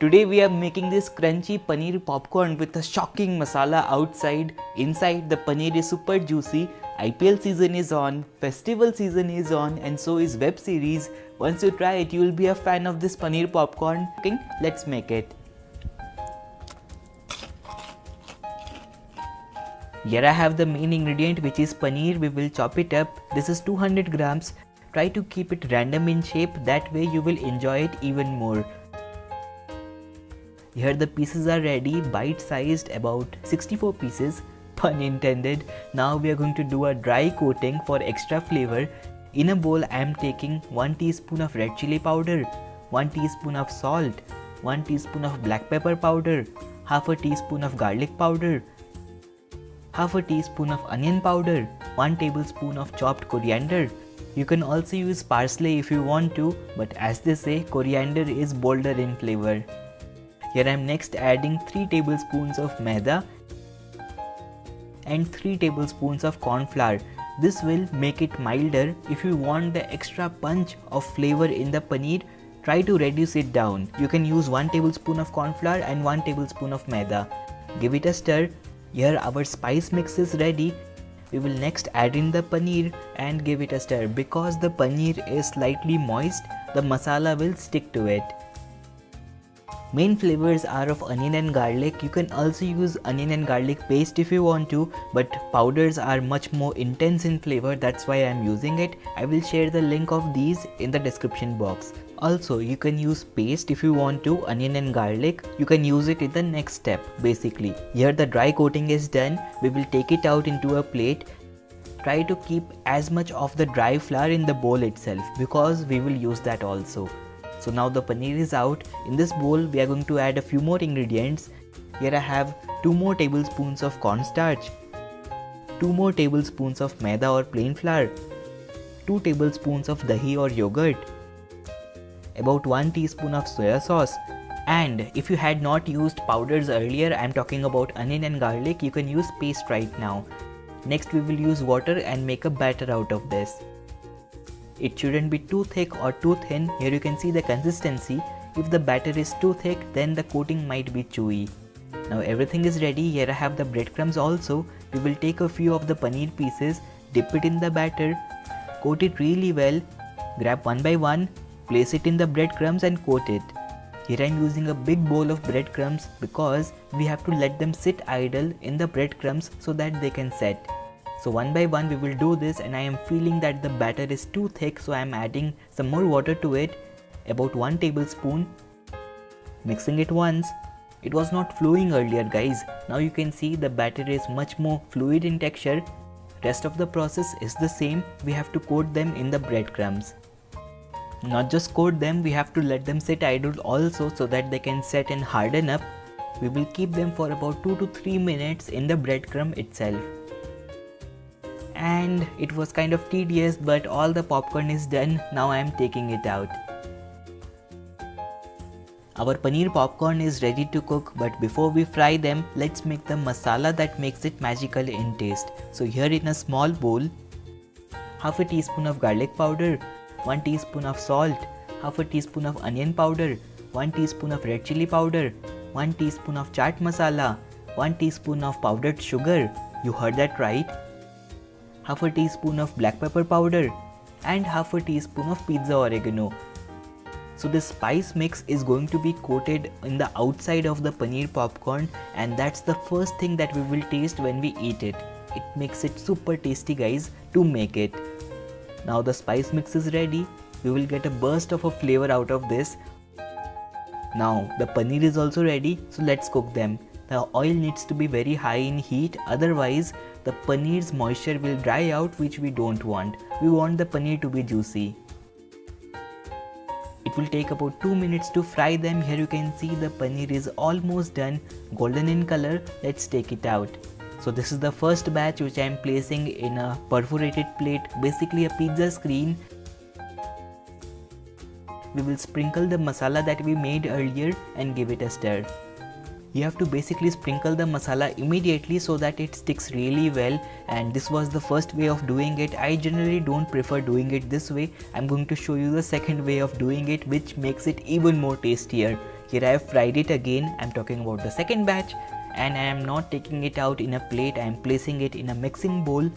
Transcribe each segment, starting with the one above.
Today we are making this crunchy paneer popcorn with a shocking masala outside. Inside the paneer is super juicy. IPL season is on, festival season is on, and so is web series. Once you try it, you will be a fan of this paneer popcorn. Okay, let's make it. Here I have the main ingredient, which is paneer. We will chop it up. This is 200 grams. Try to keep it random in shape, that way you will enjoy it even more. Here the pieces are ready, bite-sized, about 64 pieces, pun intended. Now we are going to do a dry coating for extra flavor. In a bowl I am taking 1 teaspoon of red chilli powder, 1 teaspoon of salt, 1 teaspoon of black pepper powder, half a teaspoon of garlic powder, half a teaspoon of onion powder, 1 tablespoon of chopped coriander. You can also use parsley if you want to, but as they say, coriander is bolder in flavor. Here I am next adding 3 tablespoons of Maida and 3 tablespoons of corn flour. This will make it milder. If you want the extra punch of flavor in the paneer, try to reduce it down. You can use 1 tablespoon of corn flour and 1 tablespoon of Maida. Give it a stir. Here our spice mix is ready. We will next add in the paneer and give it a stir. Because the paneer is slightly moist, the masala will stick to it. Main flavors are of onion and garlic. You can also use onion and garlic paste if you want to, but powders are much more intense in flavor, that's why I am using it. I will share the link of these in the description box. Also, you can use paste if you want to, onion and garlic. You can use it in the next step basically. Here the dry coating is done. We will take it out into a plate. Try to keep as much of the dry flour in the bowl itself because we will use that also. So now the paneer is out. In this bowl we are going to add a few more ingredients. Here I have 2 more tablespoons of cornstarch, 2 more tablespoons of maida or plain flour, 2 tablespoons of dahi or yogurt, about 1 teaspoon of soya sauce, and if you had not used powders earlier, I am talking about onion and garlic, you can use paste right now. Next we will use water and make a batter out of this. It shouldn't be too thick or too thin. Here you can see the consistency. If the batter is too thick, then the coating might be chewy. Now everything is ready. Here I have the breadcrumbs also. We will take a few of the paneer pieces, dip it in the batter, coat it really well, grab one by one, place it in the breadcrumbs and coat it. Here I am using a big bowl of breadcrumbs because we have to let them sit idle in the breadcrumbs so that they can set. So one by one we will do this, and I am feeling that the batter is too thick, so I am adding some more water to it, about 1 tablespoon. Mixing it once. It was not flowing earlier guys. Now you can see the batter is much more fluid in texture. Rest of the process is the same. We have to coat them in the breadcrumbs. Not just coat them, we have to let them sit idle also so that they can set and harden up. We will keep them for about 2 to 3 minutes in the breadcrumb itself. And it was kind of tedious, but all the popcorn is done. Now I am taking it out. Our paneer popcorn is ready to cook, but before we fry them, let's make the masala that makes it magical in taste. So here in a small bowl, half a teaspoon of garlic powder, 1 teaspoon of salt, half a teaspoon of onion powder, 1 teaspoon of red chilli powder, 1 teaspoon of chaat masala, 1 teaspoon of powdered sugar, you heard that right, half a teaspoon of black pepper powder, and half a teaspoon of pizza oregano. So this spice mix is going to be coated in the outside of the paneer popcorn, and that's the first thing that we will taste when we eat it. It makes it super tasty guys to make it. Now the spice mix is ready. We will get a burst of a flavor out of this. Now the paneer is also ready, so let's cook them. The oil needs to be very high in heat, otherwise the paneer's moisture will dry out, which we don't want. We want the paneer to be juicy. It will take about 2 minutes to fry them. Here you can see the paneer is almost done, golden in color. Let's take it out. So this is the first batch which I am placing in a perforated plate, basically a pizza screen. We will sprinkle the masala that we made earlier and give it a stir. You have to basically sprinkle the masala immediately so that it sticks really well, and this was the first way of doing it. I generally don't prefer doing it this way. I'm going to show you the second way of doing it, which makes it even more tastier. Here I have fried it again. I'm talking about the second batch, and I am not taking it out in a plate. I am placing it in a mixing bowl.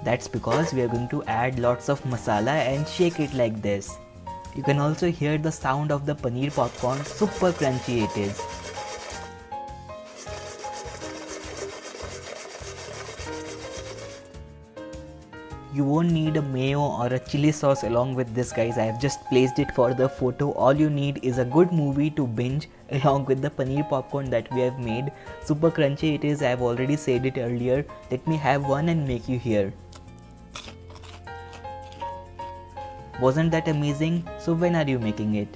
That's because we are going to add lots of masala and shake it like this. You can also hear the sound of the paneer popcorn. Super crunchy it is. You won't need a mayo or a chili sauce along with this, guys. I have just placed it for the photo. All you need is a good movie to binge along with the paneer popcorn that we have made. Super crunchy it is. I have already said it earlier. Let me have one and make you hear. Wasn't that amazing? So when are you making it?